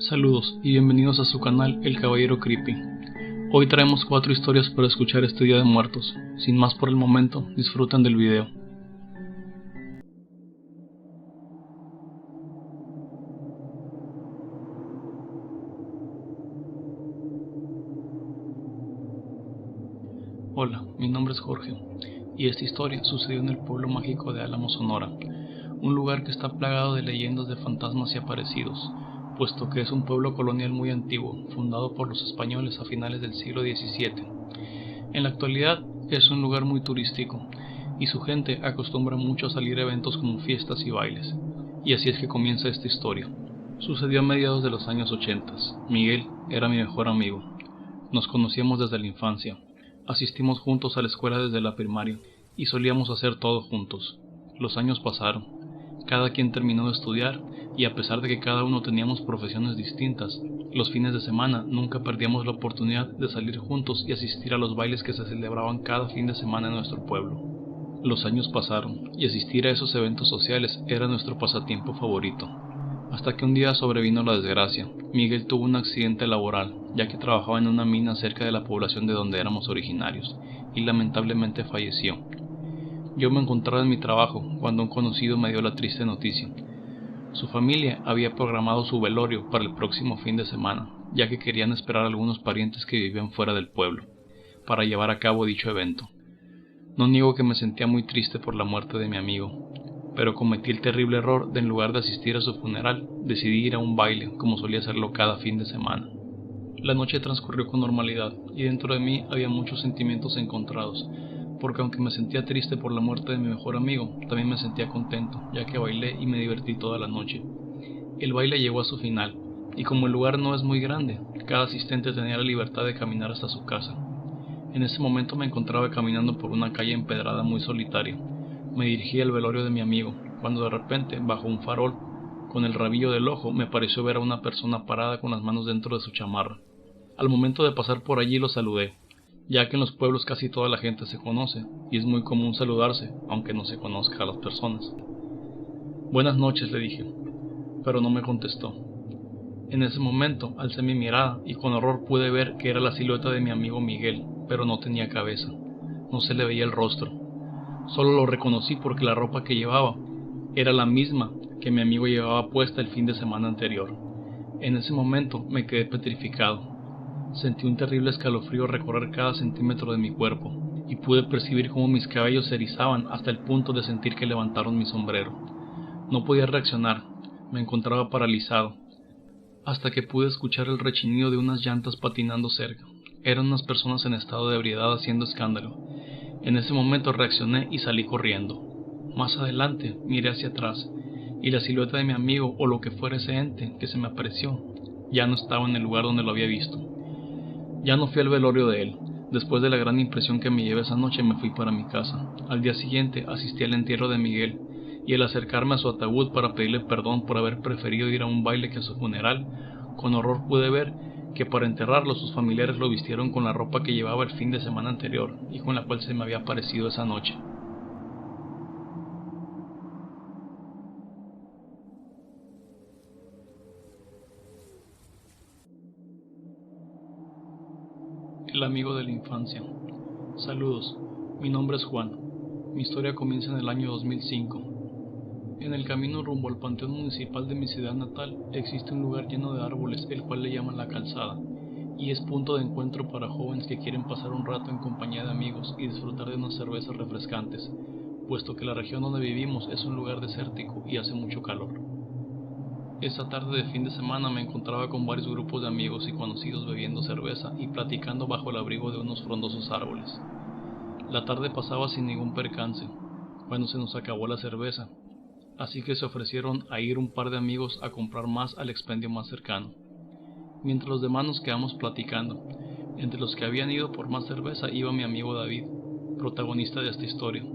Saludos y bienvenidos a su canal El Caballero Creepy. Hoy traemos 4 historias para escuchar este Día de Muertos. Sin más por el momento, disfruten del video. Hola, mi nombre es Jorge y esta historia sucedió en el pueblo mágico de Álamo, Sonora, un lugar que está plagado de leyendas de fantasmas y aparecidos, puesto que es un pueblo colonial muy antiguo, fundado por los españoles a finales del siglo XVII. En la actualidad es un lugar muy turístico, y su gente acostumbra mucho a salir a eventos como fiestas y bailes, y así es que comienza esta historia. Sucedió a mediados de los años 80. Miguel era mi mejor amigo. Nos conocíamos desde la infancia, asistimos juntos a la escuela desde la primaria, y solíamos hacer todo juntos. Los años pasaron, cada quien terminó de estudiar, y a pesar de que cada uno teníamos profesiones distintas, los fines de semana nunca perdíamos la oportunidad de salir juntos y asistir a los bailes que se celebraban cada fin de semana en nuestro pueblo. Los años pasaron, y asistir a esos eventos sociales era nuestro pasatiempo favorito. Hasta que un día sobrevino la desgracia. Miguel tuvo un accidente laboral, ya que trabajaba en una mina cerca de la población de donde éramos originarios, y lamentablemente falleció. Yo me encontraba en mi trabajo cuando un conocido me dio la triste noticia. Su familia había programado su velorio para el próximo fin de semana, ya que querían esperar a algunos parientes que vivían fuera del pueblo, para llevar a cabo dicho evento. No niego que me sentía muy triste por la muerte de mi amigo, pero cometí el terrible error de, en lugar de asistir a su funeral, decidí ir a un baile como solía hacerlo cada fin de semana. La noche transcurrió con normalidad, y dentro de mí había muchos sentimientos encontrados, porque aunque me sentía triste por la muerte de mi mejor amigo, también me sentía contento, ya que bailé y me divertí toda la noche. El baile llegó a su final, y como el lugar no es muy grande, cada asistente tenía la libertad de caminar hasta su casa. En ese momento me encontraba caminando por una calle empedrada muy solitaria. Me dirigí al velorio de mi amigo, cuando de repente, bajo un farol, con el rabillo del ojo, me pareció ver a una persona parada con las manos dentro de su chamarra. Al momento de pasar por allí lo saludé, ya que en los pueblos casi toda la gente se conoce, y es muy común saludarse, aunque no se conozca a las personas. Buenas noches, le dije, pero no me contestó. En ese momento alcé mi mirada y con horror pude ver que era la silueta de mi amigo Miguel, pero no tenía cabeza, no se le veía el rostro. Solo lo reconocí porque la ropa que llevaba era la misma que mi amigo llevaba puesta el fin de semana anterior. En ese momento me quedé petrificado. Sentí un terrible escalofrío recorrer cada centímetro de mi cuerpo, y pude percibir cómo mis cabellos se erizaban hasta el punto de sentir que levantaron mi sombrero. No podía reaccionar, me encontraba paralizado, hasta que pude escuchar el rechinido de unas llantas patinando cerca. Eran unas personas en estado de ebriedad haciendo escándalo. En ese momento reaccioné y salí corriendo. Más adelante miré hacia atrás, y la silueta de mi amigo, o lo que fuera ese ente que se me apareció, ya no estaba en el lugar donde lo había visto. Ya no fui al velorio de él. Después de la gran impresión que me llevé esa noche, me fui para mi casa. Al día siguiente asistí al entierro de Miguel, y al acercarme a su ataúd para pedirle perdón por haber preferido ir a un baile que a su funeral, con horror pude ver que para enterrarlo sus familiares lo vistieron con la ropa que llevaba el fin de semana anterior y con la cual se me había aparecido esa noche. El amigo de la infancia. Saludos, mi nombre es Juan. Mi historia comienza en el año 2005. En el camino rumbo al panteón municipal de mi ciudad natal existe un lugar lleno de árboles, el cual le llaman la calzada, y es punto de encuentro para jóvenes que quieren pasar un rato en compañía de amigos y disfrutar de unas cervezas refrescantes, puesto que la región donde vivimos es un lugar desértico y hace mucho calor. Esa tarde de fin de semana me encontraba con varios grupos de amigos y conocidos bebiendo cerveza y platicando bajo el abrigo de unos frondosos árboles. La tarde pasaba sin ningún percance, cuando se nos acabó la cerveza, así que se ofrecieron a ir un par de amigos a comprar más al expendio más cercano. Mientras los demás nos quedamos platicando, entre los que habían ido por más cerveza iba mi amigo David, protagonista de esta historia.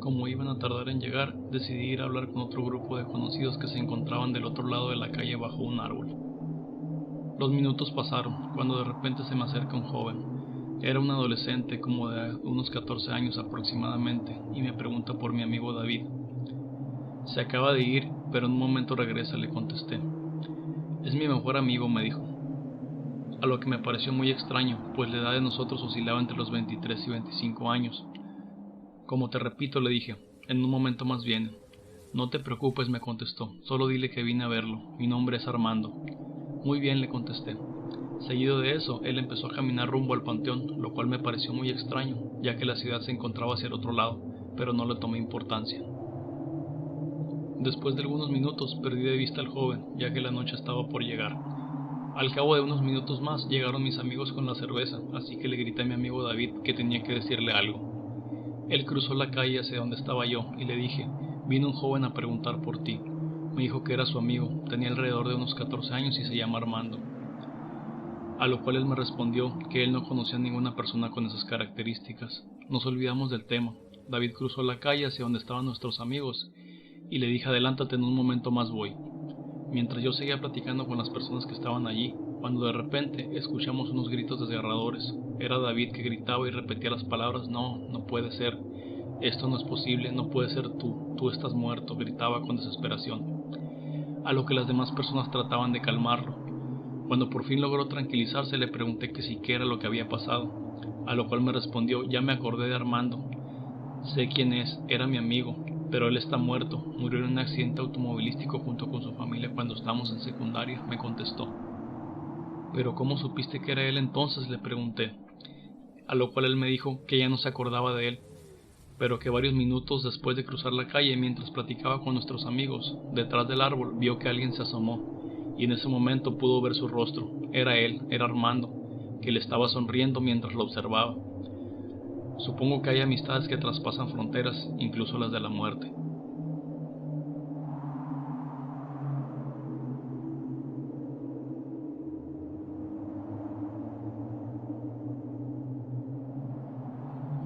Como iban a tardar en llegar, decidí ir a hablar con otro grupo de conocidos que se encontraban del otro lado de la calle bajo un árbol. Los minutos pasaron, cuando de repente se me acerca un joven. Era un adolescente como de unos 14 años aproximadamente, y me pregunta por mi amigo David. Se acaba de ir, pero en un momento regresa, le contesté. Es mi mejor amigo, me dijo. A lo que me pareció muy extraño, pues la edad de nosotros oscilaba entre los 23 y 25 años. Como te repito, le dije, en un momento más viene. No te preocupes, me contestó, solo dile que vine a verlo, mi nombre es Armando. Muy bien, le contesté. Seguido de eso, él empezó a caminar rumbo al panteón, lo cual me pareció muy extraño, ya que la ciudad se encontraba hacia el otro lado, pero no le tomé importancia. Después de algunos minutos perdí de vista al joven, ya que la noche estaba por llegar. Al cabo de unos minutos más llegaron mis amigos con la cerveza, así que le grité a mi amigo David que tenía que decirle algo. Él cruzó la calle hacia donde estaba yo y le dije, vino un joven a preguntar por ti. Me dijo que era su amigo, tenía alrededor de unos 14 años y se llama Armando. A lo cual él me respondió que él no conocía a ninguna persona con esas características. Nos olvidamos del tema. David cruzó la calle hacia donde estaban nuestros amigos y le dije adelántate, en un momento más voy. Mientras yo seguía platicando con las personas que estaban allí, cuando de repente escuchamos unos gritos desgarradores. Era David que gritaba y repetía las palabras, no, no puede ser, esto no es posible, no puede ser tú estás muerto, gritaba con desesperación. A lo que las demás personas trataban de calmarlo. Cuando por fin logró tranquilizarse le pregunté que si qué era lo que había pasado, a lo cual me respondió, ya me acordé de Armando, sé quién es, era mi amigo, pero él está muerto, murió en un accidente automovilístico junto con su familia cuando estábamos en secundaria, me contestó. ¿Pero cómo supiste que era él entonces?, le pregunté, a lo cual él me dijo que ya no se acordaba de él, pero que varios minutos después de cruzar la calle mientras platicaba con nuestros amigos, detrás del árbol vio que alguien se asomó, y en ese momento pudo ver su rostro, era él, era Armando, que le estaba sonriendo mientras lo observaba. Supongo que hay amistades que traspasan fronteras, incluso las de la muerte.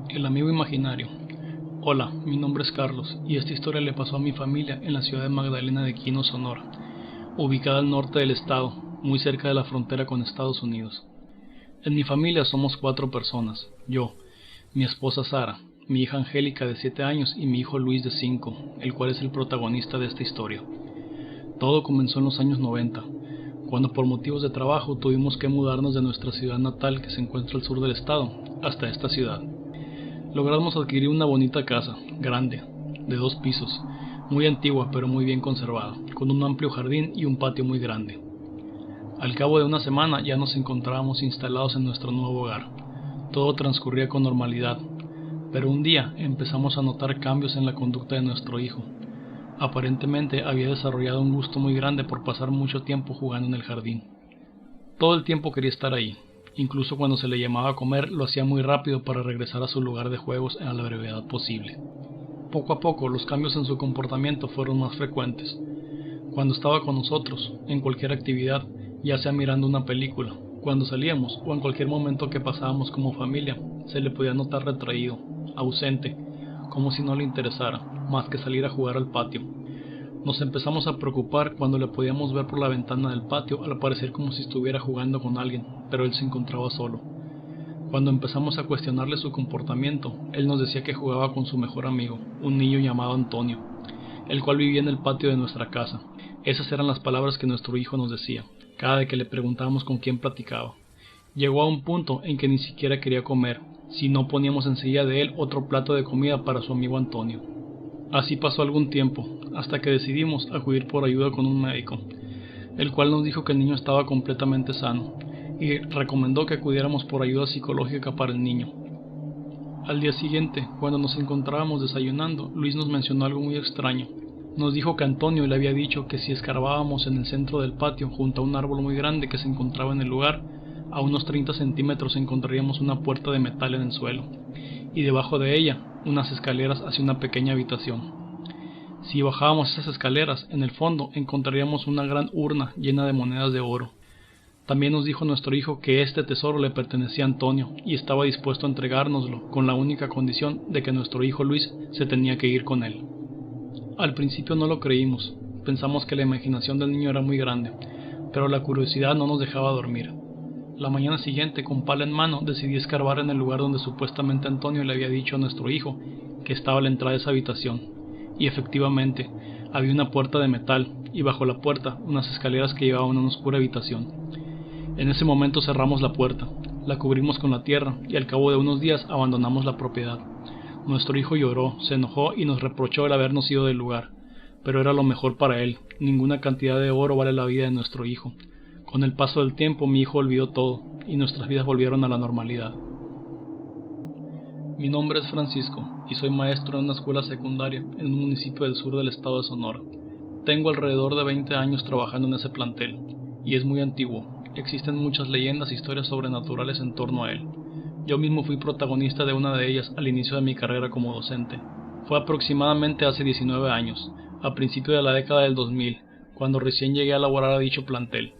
El amigo imaginario. Hola, mi nombre es Carlos, y esta historia le pasó a mi familia en la ciudad de Magdalena de Quino, Sonora, ubicada al norte del estado, muy cerca de la frontera con Estados Unidos. En mi familia somos 4 personas, yo, mi esposa Sara, mi hija Angélica de 7 años y mi hijo Luis de 5, el cual es el protagonista de esta historia. Todo comenzó en los años 90, cuando por motivos de trabajo tuvimos que mudarnos de nuestra ciudad natal que se encuentra al sur del estado, hasta esta ciudad. Logramos adquirir una bonita casa, grande, de 2 pisos, muy antigua pero muy bien conservada, con un amplio jardín y un patio muy grande. Al cabo de una semana ya nos encontrábamos instalados en nuestro nuevo hogar. Todo transcurría con normalidad, pero un día empezamos a notar cambios en la conducta de nuestro hijo. Aparentemente había desarrollado un gusto muy grande por pasar mucho tiempo jugando en el jardín. Todo el tiempo quería estar ahí, incluso cuando se le llamaba a comer lo hacía muy rápido para regresar a su lugar de juegos a la brevedad posible. Poco a poco los cambios en su comportamiento fueron más frecuentes. Cuando estaba con nosotros, en cualquier actividad, ya sea mirando una película, cuando salíamos o en cualquier momento que pasábamos como familia, se le podía notar retraído, ausente, como si no le interesara, más que salir a jugar al patio. Nos empezamos a preocupar cuando le podíamos ver por la ventana del patio al parecer como si estuviera jugando con alguien, pero él se encontraba solo. Cuando empezamos a cuestionarle su comportamiento, él nos decía que jugaba con su mejor amigo, un niño llamado Antonio, el cual vivía en el patio de nuestra casa. Esas eran las palabras que nuestro hijo nos decía, cada vez que le preguntábamos con quién platicaba. Llegó a un punto en que ni siquiera quería comer, si no poníamos enseguida de él otro plato de comida para su amigo Antonio. Así pasó algún tiempo, hasta que decidimos acudir por ayuda con un médico, el cual nos dijo que el niño estaba completamente sano, y recomendó que acudiéramos por ayuda psicológica para el niño. Al día siguiente, cuando nos encontrábamos desayunando, Luis nos mencionó algo muy extraño. Nos dijo que Antonio le había dicho que si escarbábamos en el centro del patio junto a un árbol muy grande que se encontraba en el lugar, a unos 30 centímetros encontraríamos una puerta de metal en el suelo, y debajo de ella unas escaleras hacia una pequeña habitación. Si bajábamos esas escaleras, en el fondo encontraríamos una gran urna llena de monedas de oro. También nos dijo nuestro hijo que este tesoro le pertenecía a Antonio y estaba dispuesto a entregárnoslo con la única condición de que nuestro hijo Luis se tenía que ir con él. Al principio no lo creímos, pensamos que la imaginación del niño era muy grande, pero la curiosidad no nos dejaba dormir. La mañana siguiente, con pala en mano, decidí escarbar en el lugar donde supuestamente Antonio le había dicho a nuestro hijo que estaba a la entrada de esa habitación, y efectivamente, Había una puerta de metal, y bajo la puerta unas escaleras que llevaban a una oscura habitación. En ese momento cerramos la puerta, la cubrimos con la tierra, y al cabo de unos días abandonamos la propiedad. Nuestro hijo lloró, se enojó y nos reprochó el habernos ido del lugar, pero era lo mejor para él. Ninguna cantidad de oro vale la vida de nuestro hijo. Con el paso del tiempo mi hijo olvidó todo, y nuestras vidas volvieron a la normalidad. Mi nombre es Francisco, y soy maestro en una escuela secundaria en un municipio del sur del estado de Sonora. Tengo alrededor de 20 años trabajando en ese plantel, y es muy antiguo. Existen muchas leyendas e historias sobrenaturales en torno a él. Yo mismo fui protagonista de una de ellas al inicio de mi carrera como docente. Fue aproximadamente hace 19 años, a principios de la década del 2000, cuando recién llegué a laborar a dicho plantel.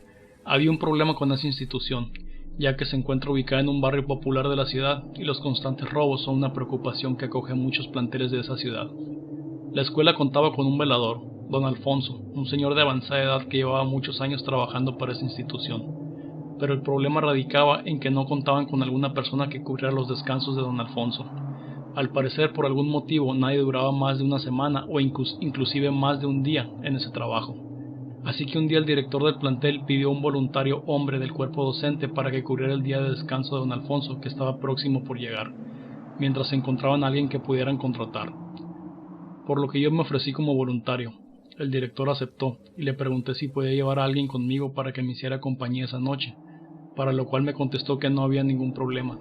Había un problema con esa institución, ya que se encuentra ubicada en un barrio popular de la ciudad y los constantes robos son una preocupación que acoge a muchos planteles de esa ciudad. La escuela contaba con un velador, don Alfonso, un señor de avanzada edad que llevaba muchos años trabajando para esa institución. Pero el problema radicaba en que no contaban con alguna persona que cubriera los descansos de don Alfonso. Al parecer, por algún motivo, nadie duraba más de una semana o inclusive más de un día en ese trabajo. Así que un día el director del plantel pidió a un voluntario hombre del cuerpo docente para que cubriera el día de descanso de don Alfonso, que estaba próximo por llegar, mientras encontraban a alguien que pudieran contratar. Por lo que yo me ofrecí como voluntario. El director aceptó y le pregunté si podía llevar a alguien conmigo para que me hiciera compañía esa noche, para lo cual me contestó que no había ningún problema.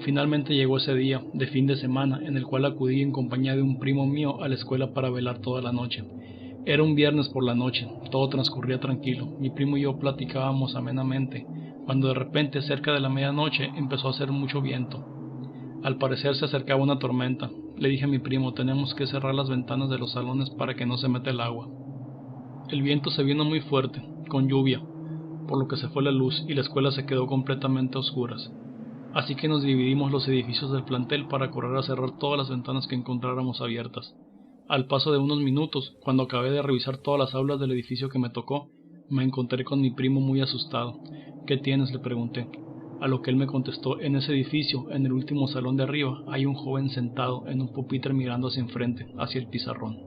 Finalmente llegó ese día, de fin de semana, en el cual acudí en compañía de un primo mío a la escuela para velar toda la noche. Era un viernes por la noche, todo transcurría tranquilo, mi primo y yo platicábamos amenamente, cuando de repente, cerca de la medianoche, empezó a hacer mucho viento. Al parecer se acercaba una tormenta. Le dije a mi primo, tenemos que cerrar las ventanas de los salones para que no se meta el agua. El viento se vino muy fuerte, con lluvia, por lo que se fue la luz y la escuela se quedó completamente a oscuras. Así que nos dividimos los edificios del plantel para correr a cerrar todas las ventanas que encontráramos abiertas. Al paso de unos minutos, cuando acabé de revisar todas las aulas del edificio que me tocó, me encontré con mi primo muy asustado. ¿Qué tienes?, le pregunté. A lo que él me contestó, en ese edificio, en el último salón de arriba, hay un joven sentado en un pupitre mirando hacia enfrente, hacia el pizarrón.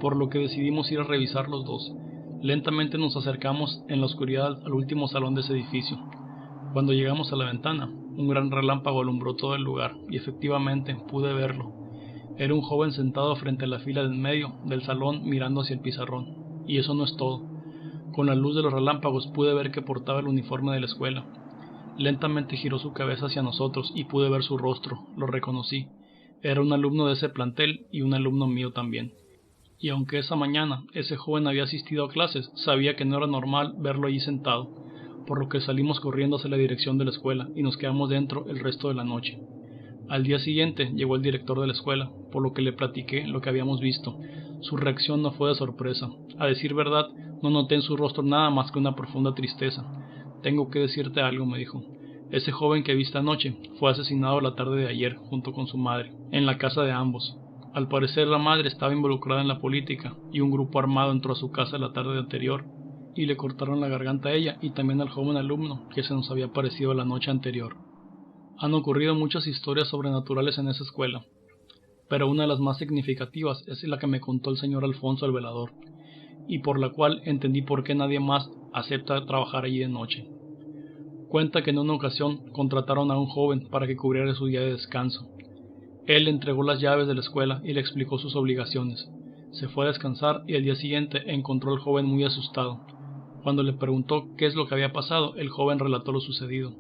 Por lo que decidimos ir a revisar los dos. Lentamente nos acercamos en la oscuridad al último salón de ese edificio. Cuando llegamos a la ventana, un gran relámpago alumbró todo el lugar, y efectivamente pude verlo. Era un joven sentado frente a la fila del medio del salón mirando hacia el pizarrón. Y eso no es todo. Con la luz de los relámpagos pude ver que portaba el uniforme de la escuela. Lentamente giró su cabeza hacia nosotros y pude ver su rostro. Lo reconocí. Era un alumno de ese plantel y un alumno mío también. Y aunque esa mañana ese joven había asistido a clases, sabía que no era normal verlo allí sentado, por lo que salimos corriendo hacia la dirección de la escuela y nos quedamos dentro el resto de la noche. Al día siguiente llegó el director de la escuela, por lo que le platiqué lo que habíamos visto. Su reacción no fue de sorpresa. A decir verdad, no noté en su rostro nada más que una profunda tristeza. Tengo que decirte algo, me dijo. Ese joven que viste anoche fue asesinado la tarde de ayer junto con su madre, en la casa de ambos. Al parecer la madre estaba involucrada en la política y un grupo armado entró a su casa la tarde anterior y le cortaron la garganta a ella y también al joven alumno que se nos había aparecido la noche anterior. Han ocurrido muchas historias sobrenaturales en esa escuela, pero una de las más significativas es la que me contó el señor Alfonso el velador, y por la cual entendí por qué nadie más acepta trabajar allí de noche. Cuenta que en una ocasión contrataron a un joven para que cubriera su día de descanso. Él le entregó las llaves de la escuela y le explicó sus obligaciones. Se fue a descansar y al día siguiente encontró al joven muy asustado. Cuando le preguntó qué es lo que había pasado, el joven relató lo sucedido.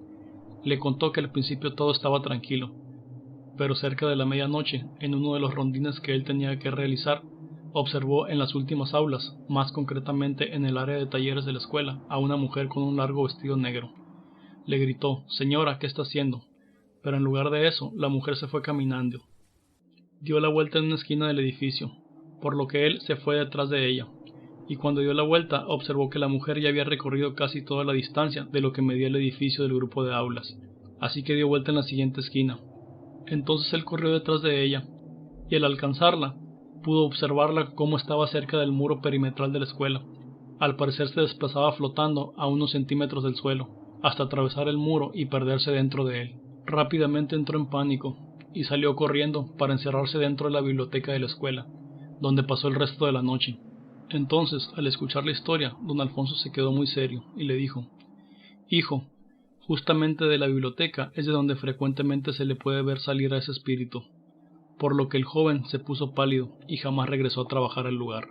Le contó que al principio todo estaba tranquilo, pero cerca de la medianoche, en uno de los rondines que él tenía que realizar, observó en las últimas aulas, más concretamente en el área de talleres de la escuela, a una mujer con un largo vestido negro. Le gritó, «Señora, ¿qué está haciendo?», pero en lugar de eso, la mujer se fue caminando. Dio la vuelta en una esquina del edificio, por lo que él se fue detrás de ella, y cuando dio la vuelta observó que la mujer ya había recorrido casi toda la distancia de lo que medía el edificio del grupo de aulas, así que dio vuelta en la siguiente esquina. Entonces él corrió detrás de ella, y al alcanzarla, pudo observarla cómo estaba cerca del muro perimetral de la escuela. Al parecer se desplazaba flotando a unos centímetros del suelo, hasta atravesar el muro y perderse dentro de él. Rápidamente entró en pánico, y salió corriendo para encerrarse dentro de la biblioteca de la escuela. donde pasó el resto de la noche. Entonces, al escuchar la historia, don Alfonso se quedó muy serio y le dijo: «Hijo, justamente de la biblioteca es de donde frecuentemente se le puede ver salir a ese espíritu», por lo que el joven se puso pálido y jamás regresó a trabajar al lugar.